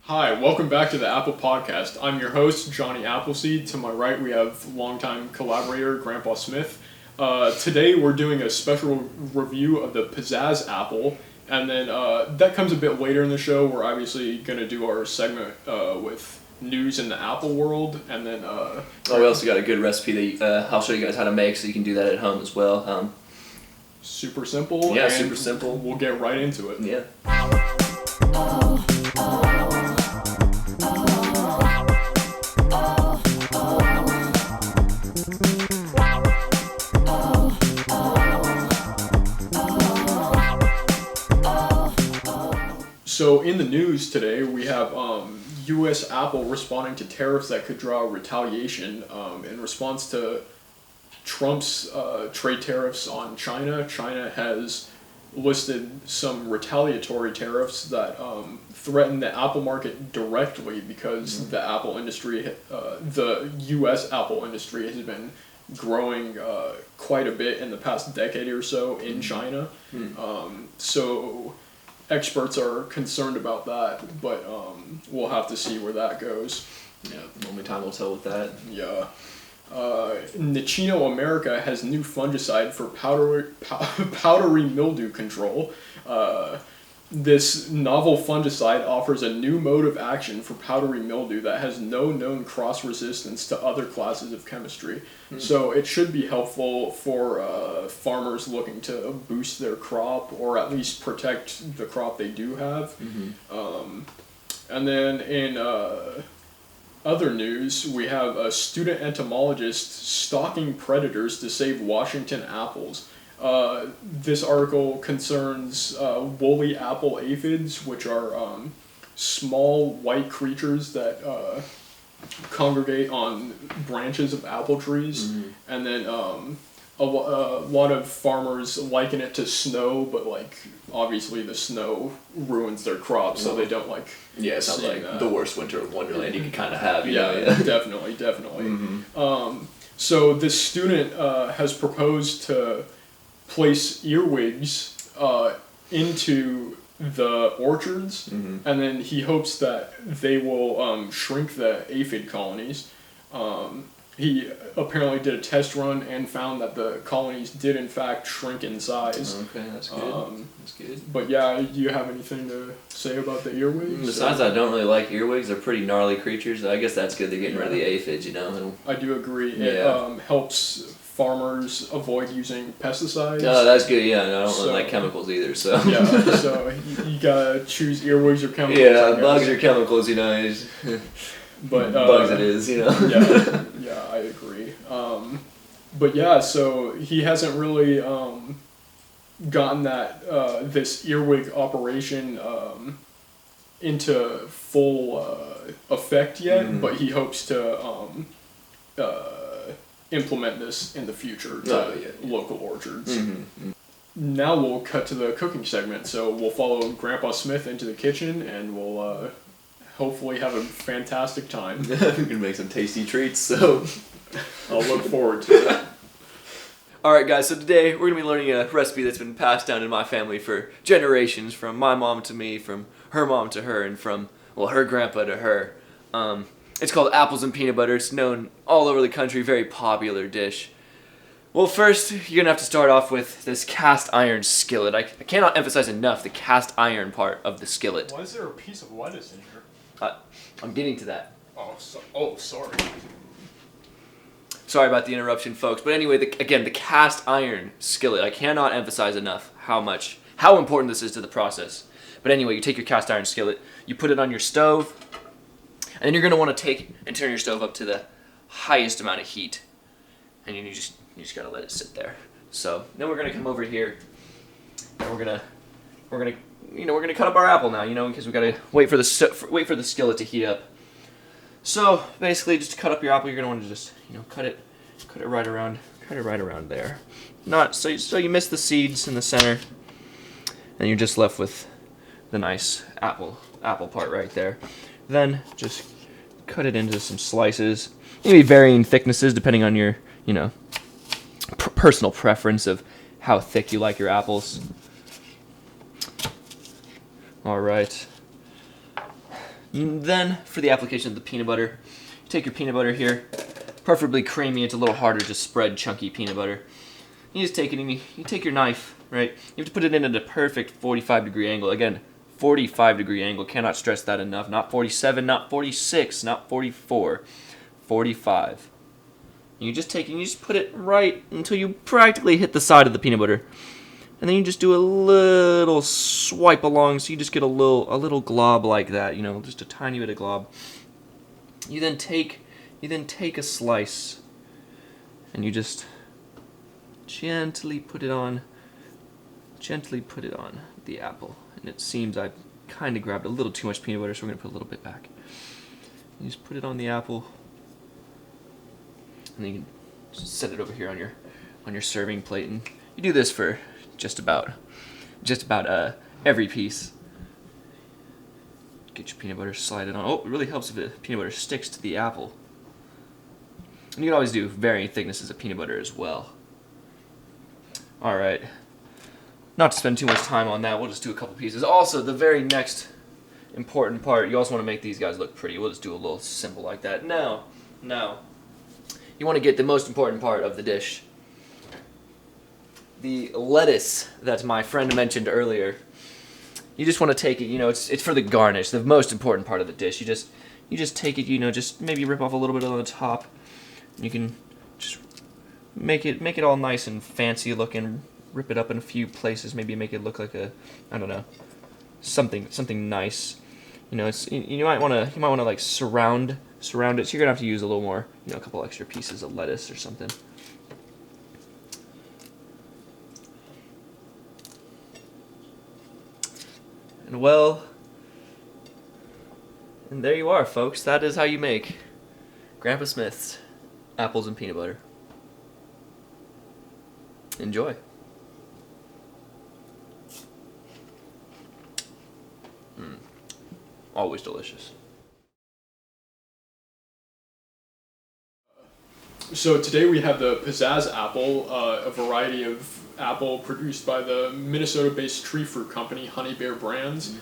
Hi, welcome back to the Apple Podcast. I'm your host, Johnny Appleseed. To my right, we have longtime collaborator, Grandpa Smith. Today, we're doing a special review of the Pazazz apple, and then that comes a bit later in the show. We're obviously going to do our segment with news in the Apple world, and then... we also got a good recipe that I'll show you guys how to make, so you can do that at home as well. Super simple. Yeah, super simple. We'll get right into it. Yeah. So in the news today, we have U.S. Apple responding to tariffs that could draw retaliation in response to Trump's trade tariffs on China. China has listed some retaliatory tariffs that threaten the Apple market directly because the Apple industry, the U.S. Apple industry has been growing quite a bit in the past decade or so in China. So experts are concerned about that, but we'll have to see where that goes. Yeah, only time will tell with that. Yeah. Nicino America has new fungicide for powdery mildew control. This novel fungicide offers a new mode of action for powdery mildew that has no known cross-resistance to other classes of chemistry. So it should be helpful for farmers looking to boost their crop or at least protect the crop they do have. And then in other news, we have a student entomologist stalking predators to save Washington apples. This article concerns woolly apple aphids, which are small white creatures that congregate on branches of apple trees, and then a lot of farmers liken it to snow, but obviously the snow ruins their crops, so they don't like. Yeah, it sounds like the worst winter of Wonderland you can kind of have. Definitely. So this student has proposed to place earwigs into the orchards, and then he hopes that they will shrink the aphid colonies. He apparently did a test run and found that the colonies did in fact shrink in size. Okay, that's good. That's good. But yeah, do you have anything to say about the earwigs? Besides, I don't really like earwigs. They're pretty gnarly creatures. I guess that's good. They're getting rid of the aphids, I do agree. It helps farmers avoid using pesticides. Oh, that's good. Yeah, I don't really like chemicals either. So so you gotta choose earwigs or chemicals. Yeah, bugs or chemicals. But bugs it is. Yeah, I agree. But yeah, so he hasn't really gotten that this earwig operation into full effect yet, but he hopes to implement this in the future to local orchards. Now we'll cut to the cooking segment. So we'll follow Grandpa Smith into the kitchen, and we'll hopefully have a fantastic time. We're gonna make some tasty treats, so I'll look forward to it. Alright guys, so today we're going to be learning a recipe that's been passed down in my family for generations, from my mom to me, from her mom to her, and from, her grandpa to her. It's called apples and peanut butter. It's known all over the country, very popular dish. Well, first, you're going to have to start off with this cast iron skillet. I cannot emphasize enough the cast iron part of the skillet. Why is there a piece of lettuce in here? I'm getting to that. Sorry. Sorry about the interruption, folks. But anyway, the cast iron skillet. I cannot emphasize enough how important this is to the process. But anyway, you take your cast iron skillet, you put it on your stove, and then you're going to want to take and turn your stove up to the highest amount of heat. And you just got to let it sit there. So then we're going to come over here, and we're going to cut up our apple now, because we got to wait for the skillet to heat up. So basically, just to cut up your apple, you're gonna want to just cut it right around there. So you miss the seeds in the center, and you're just left with the nice apple part right there. Then just cut it into some slices, maybe varying thicknesses depending on your personal preference of how thick you like your apples. All right. Then, for the application of the peanut butter, you take your peanut butter here, preferably creamy. It's a little harder to spread chunky peanut butter. You just take it and you take your knife, right? You have to put it in at a perfect 45-degree angle. Again, 45-degree angle. Cannot stress that enough. Not 47, not 46, not 44. 45. You just take it and you just put it right until you practically hit the side of the peanut butter. And then you just do a little swipe along, so you just get a little glob like that, you know, just a tiny bit of glob. You then take a slice and you just gently put it on the apple. And it seems I've kind of grabbed a little too much peanut butter, so we're going to put a little bit back. You just put it on the apple, and then you can just set it over here on your serving plate, and you do this for just about every piece. Get your peanut butter, slide it on. Oh, it really helps if the peanut butter sticks to the apple. And you can always do varying thicknesses of peanut butter as well. Alright, not to spend too much time on that, we'll just do a couple pieces. Also, the very next important part, you also want to make these guys look pretty. We'll just do a little simple like that. Now, you want to get the most important part of the dish. The lettuce that my friend mentioned earlier. You just want to take it, you know, it's for the garnish, the most important part of the dish. You just take it, you know, just maybe rip off a little bit on the top. You can just make it all nice and fancy looking. Rip it up in a few places, maybe make it look like a, I don't know, something nice. You know, you might want to like surround it. So you're gonna have to use a little more, you know, a couple extra pieces of lettuce or something. And well, and there you are, folks. That is how you make Grandpa Smith's apples and peanut butter. Enjoy. Always delicious. So today we have the Pazazz apple, a variety of apple produced by the Minnesota-based tree fruit company, Honey Bear Brands.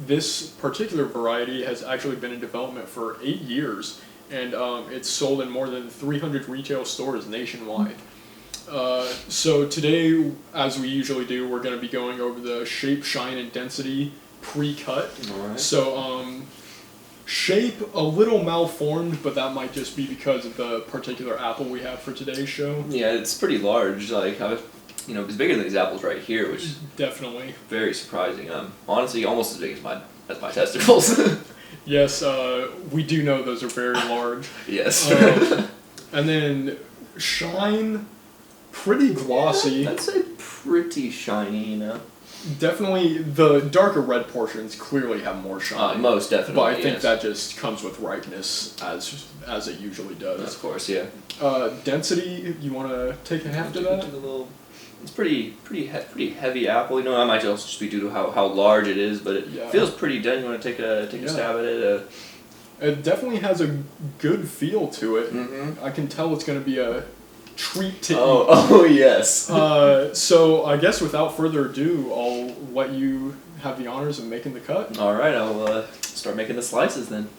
This particular variety has actually been in development for 8 years, and it's sold in more than 300 retail stores nationwide. So today, as we usually do, we're going to be going over the shape, shine, and density pre-cut. All right. So shape a little malformed, but that might just be because of the particular apple we have for today's show. Yeah, it's pretty large. Like, it's bigger than these apples right here, which is definitely very surprising. Honestly, almost as big as my testicles. Yes, we do know those are very large. Yes. And then shine, pretty glossy. I'd say pretty shiny, you know. Definitely, the darker red portions clearly have more shine. Most definitely. But I think that just comes with ripeness, as it usually does. Of course, yeah. Density, you want to take a half to that? It's pretty heavy apple. You know, that might also just be due to how large it is, but it feels pretty dense. You want to take a stab at it? It definitely has a good feel to it. Mm-hmm. I can tell it's going to be a treat to eat. Oh yes. So I guess without further ado, I'll let you have the honors of making the cut. All right, I'll start making the slices then.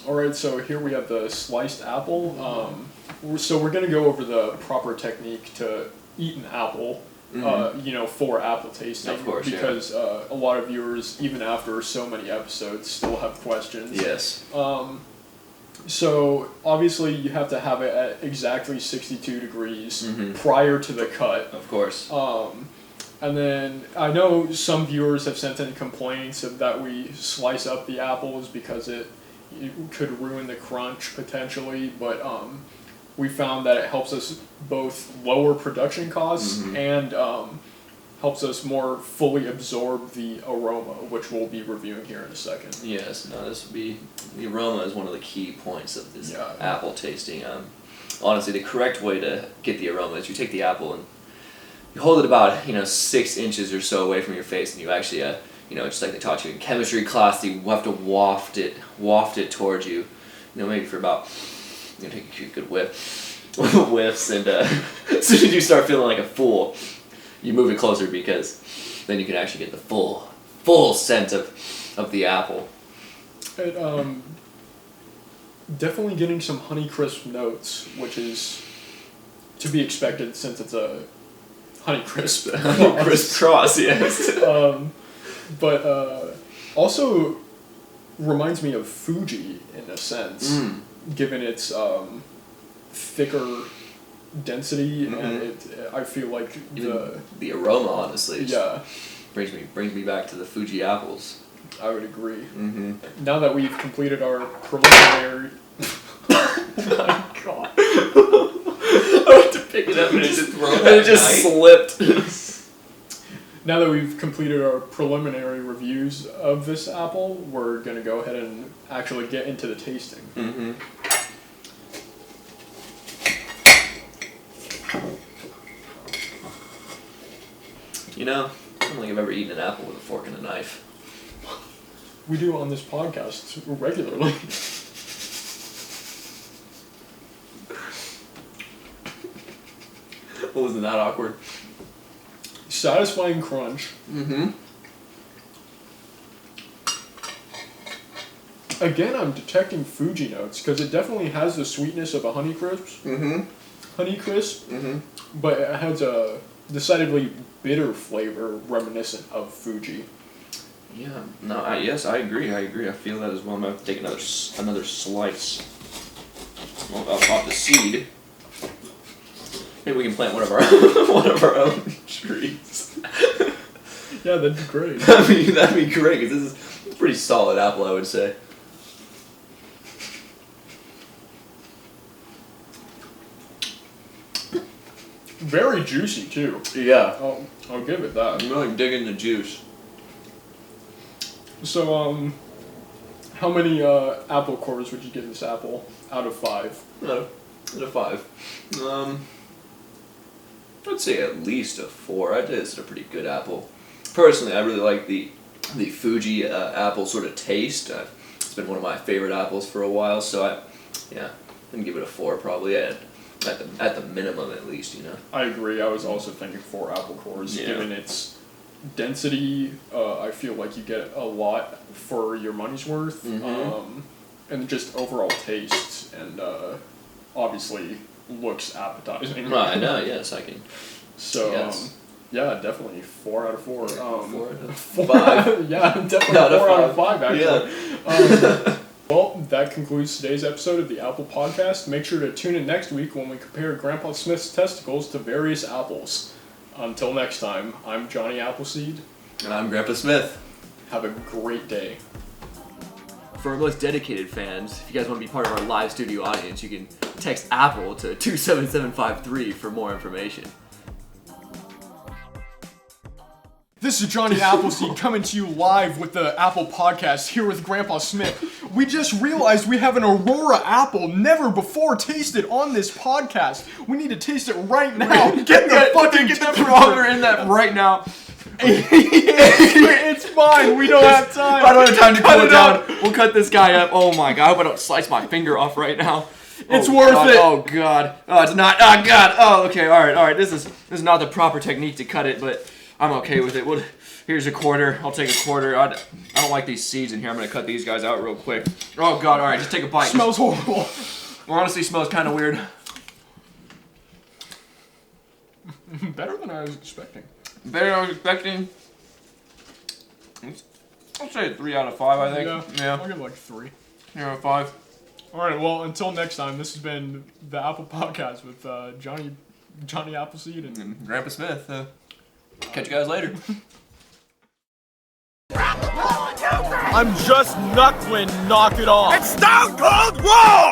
Alright, so here we have the sliced apple. So we're going to go over the proper technique to eat an apple, for apple tasting. Of course, because a lot of viewers, even after so many episodes, still have questions. Yes. So obviously you have to have it at exactly 62 degrees prior to the cut. Of course. And then I know some viewers have sent in complaints that we slice up the apples because it could ruin the crunch potentially, but we found that it helps us both lower production costs and helps us more fully absorb the aroma, which we'll be reviewing here in a second. Yes, the aroma is one of the key points of this apple tasting. Honestly, the correct way to get the aroma is you take the apple and you hold it about 6 inches or so away from your face, and you actually just like they taught you in chemistry class, you have to waft it towards you. Maybe for about, take a few good whiffs, and as soon as you start feeling like a fool, you move it closer because then you can actually get the full scent of the apple. It, definitely getting some Honeycrisp notes, which is to be expected since it's a Honeycrisp. Honeycrisp cross, yes. But also reminds me of Fuji in a sense, given its thicker density, and I feel like the aroma, honestly, yeah, brings me back to the Fuji apples. I would agree. Now that we've completed our preliminary, oh my god, I went to pick it up and it just slipped. Now that we've completed our preliminary reviews of this apple, we're gonna go ahead and actually get into the tasting. I don't think I've ever eaten an apple with a fork and a knife. We do on this podcast regularly. Wasn't that awkward? Satisfying crunch. Again, I'm detecting Fuji notes because it definitely has the sweetness of a Honeycrisp. But it has a decidedly bitter flavor reminiscent of Fuji. Yeah. No. Yes, I agree. I feel that as well. I'm gonna take another slice. Well, I'll pop the seed. Maybe we can plant one of our own trees. Yeah, that'd be great. That'd be great because this is a pretty solid apple, I would say. Very juicy too. Yeah. I'll give it that. I'm really digging the juice. So, how many apple cores would you give this apple out of 5? Out of 5. I'd say at least a 4. I'd say it's a pretty good apple. Personally, I really like the Fuji apple sort of taste. It's been one of my favorite apples for a while, so I'm gonna give it a 4 probably at the minimum at least. I agree. I was also thinking 4 apple cores, given its density. I feel like you get a lot for your money's worth, and just overall taste, and obviously looks appetizing. I know. Yes, I can. So. Yes. Yeah, definitely 4 out of 4. 4 out of 5. Yeah, definitely 4 out of 5 actually. Yeah. Well, that concludes today's episode of the Apple Podcast. Make sure to tune in next week when we compare Grandpa Smith's testicles to various apples. Until next time, I'm Johnny Appleseed. And I'm Grandpa Smith. Have a great day. For our most dedicated fans, if you guys want to be part of our live studio audience, you can text Apple to 27753 for more information. This is Johnny Appleseed coming to you live with the Apple Podcast here with Grandpa Smith. We just realized we have an Aurora apple never before tasted on this podcast. We need to taste it right now. Get the thermometer in that right now. It's fine. We don't have time. I don't have time to cool it down. We'll cut this guy up. Oh my god. I hope I don't slice my finger off right now. It's worth it. Oh god. Oh, it's not. Oh god. Oh, okay. All right. This is not the proper technique to cut it, but I'm okay with it. Here's a quarter. I'll take a quarter. I don't like these seeds in here. I'm gonna cut these guys out real quick. Oh god. All right. Just take a bite. Smells horrible. Honestly, smells kind of weird. Better than I was expecting. Better than I was expecting. I'll say 3 out of 5, I think. Yeah. I'll give it like 3. 3 out of 5. Alright, well, until next time, this has been the Apple Podcast with Johnny Appleseed and Grandpa Smith. Catch you guys later. I'm just Knucklin', knock it off. It's Stone Cold War!